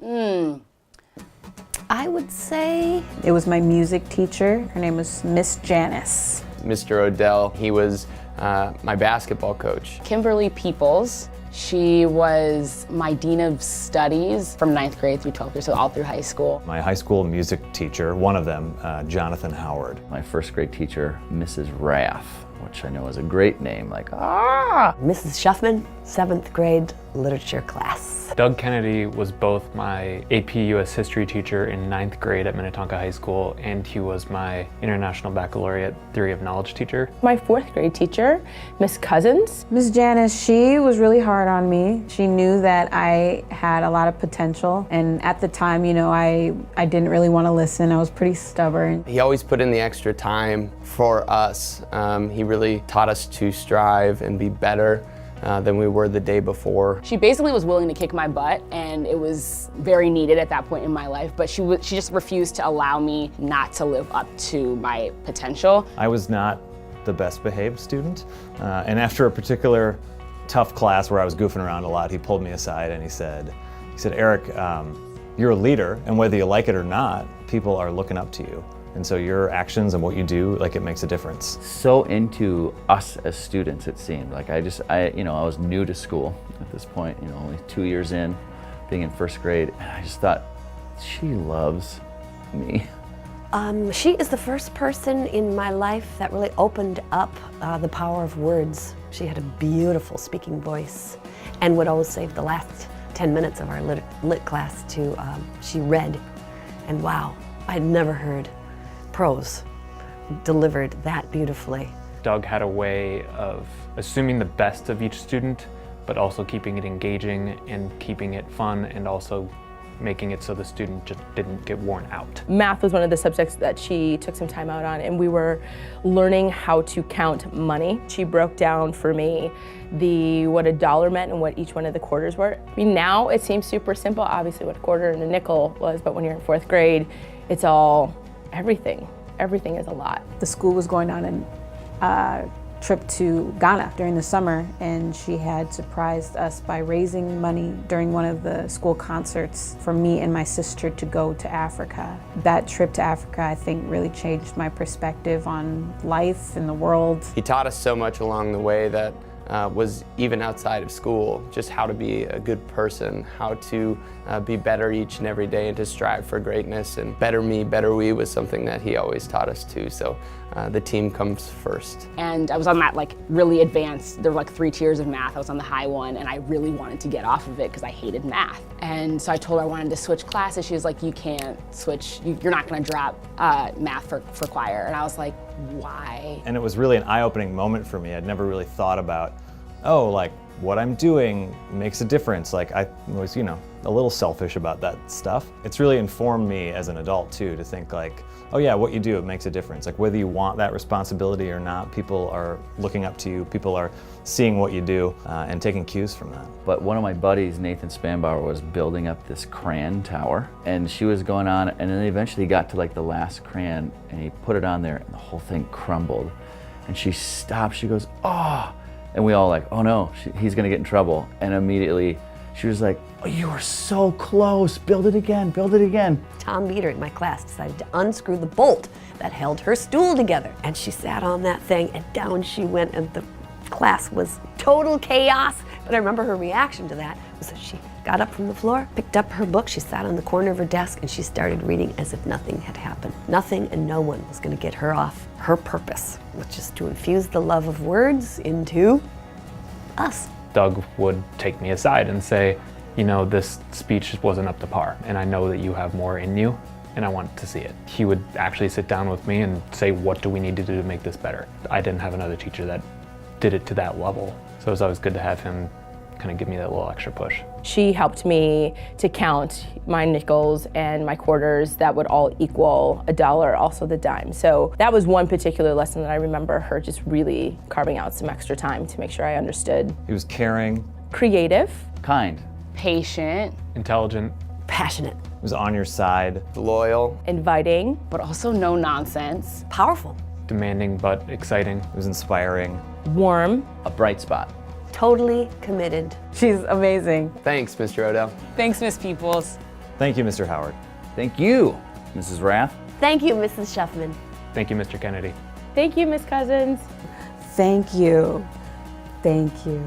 I would say it was my music teacher. Her name was Miss Janice. Mr. Odell, he was my basketball coach. Kimberly Peoples. She was my Dean of Studies from 9th grade through 12th grade, so all through high school. My high school music teacher, one of them, Jonathan Howard. My first grade teacher, Mrs. Raff, which I know is a great name, like, Mrs. Shuffman, 7th grade literature class. Doug Kennedy was both my AP US History teacher in 9th grade at Minnetonka High School, and he was my International Baccalaureate Theory of Knowledge teacher. My 4th grade teacher, Miss Cousins. Miss Janice, she was really hard on me. She knew that I had a lot of potential, and at the time, you know, I didn't really want to listen. I was pretty stubborn. He always put in the extra time for us. He really taught us to strive and be better than we were the day before. She basically was willing to kick my butt, and it was very needed at that point in my life, but she just refused to allow me not to live up to my potential. I was not the best behaved student, and after a particular tough class where I was goofing around a lot, he pulled me aside and he said, Eric, you're a leader, and whether you like it or not, people are looking up to you. And so your actions and what you do, like, it makes a difference. So into us as students, it seemed. Like I was new to school at this point, only 2 years in, being in 1st grade, and I just thought, she loves me. She is the first person in my life that really opened up the power of words. She had a beautiful speaking voice and would always save the last 10 minutes of our lit class to, she read, and wow, I'd never heard prose delivered that beautifully. Doug had a way of assuming the best of each student, but also keeping it engaging and keeping it fun, and also making it so the student just didn't get worn out. Math was one of the subjects that she took some time out on, and we were learning how to count money. She broke down for me what a dollar meant and what each one of the quarters were. I mean, now it seems super simple, obviously what a quarter and a nickel was, but when you're in 4th grade, it's all everything. Everything is a lot. The school was going on a trip to Ghana during the summer, and she had surprised us by raising money during one of the school concerts for me and my sister to go to Africa. That trip to Africa, I think, really changed my perspective on life and the world. He taught us so much along the way that was even outside of school, just how to be a good person, how to be better each and every day and to strive for greatness. And better me, better we was something that he always taught us too. So the team comes first. And I was on that really advanced, there were 3 tiers of math. I was on the high one, and I really wanted to get off of it because I hated math. And so I told her I wanted to switch classes. She was like, you can't switch, you're not gonna drop math for choir. And I was like, why? And it was really an eye-opening moment for me. I'd never really thought about, what I'm doing makes a difference. I was, a little selfish about that stuff. It's really informed me as an adult too, to think oh yeah, what you do, it makes a difference. Whether you want that responsibility or not, people are looking up to you, people are seeing what you do and taking cues from that. But one of my buddies, Nathan Spanbauer, was building up this crayon tower, and she was going on, and then eventually got to the last crayon, and he put it on there, and the whole thing crumbled. And she stopped, she goes, oh! And we all oh no, he's gonna get in trouble. And immediately she was like, oh, you are so close, build it again, build it again. Tom Beater in my class decided to unscrew the bolt that held her stool together. And she sat on that thing, and down she went, and the class was total chaos. But I remember her reaction to that was that she got up from the floor, picked up her book, she sat on the corner of her desk, and she started reading as if nothing had happened. Nothing and no one was gonna get her off her purpose, which is to infuse the love of words into us. Doug would take me aside and say, this speech just wasn't up to par, and I know that you have more in you, and I want to see it. He would actually sit down with me and say, what do we need to do to make this better? I didn't have another teacher that did it to that level, so it was always good to have him kind of give me that little extra push. She helped me to count my nickels and my quarters that would all equal a dollar, also the dime. So that was one particular lesson that I remember her just really carving out some extra time to make sure I understood. He was caring. Creative. Kind. Patient. Intelligent. Passionate. He was on your side. Loyal. Inviting. But also no nonsense. Powerful. Demanding but exciting. He was inspiring. Warm. A bright spot. Totally committed. She's amazing. Thanks, Mr. Odell. Thanks, Miss Peoples. Thank you, Mr. Howard. Thank you, Mrs. Rath. Thank you, Mrs. Shuffman. Thank you, Mr. Kennedy. Thank you, Miss Cousins. Thank you. Thank you.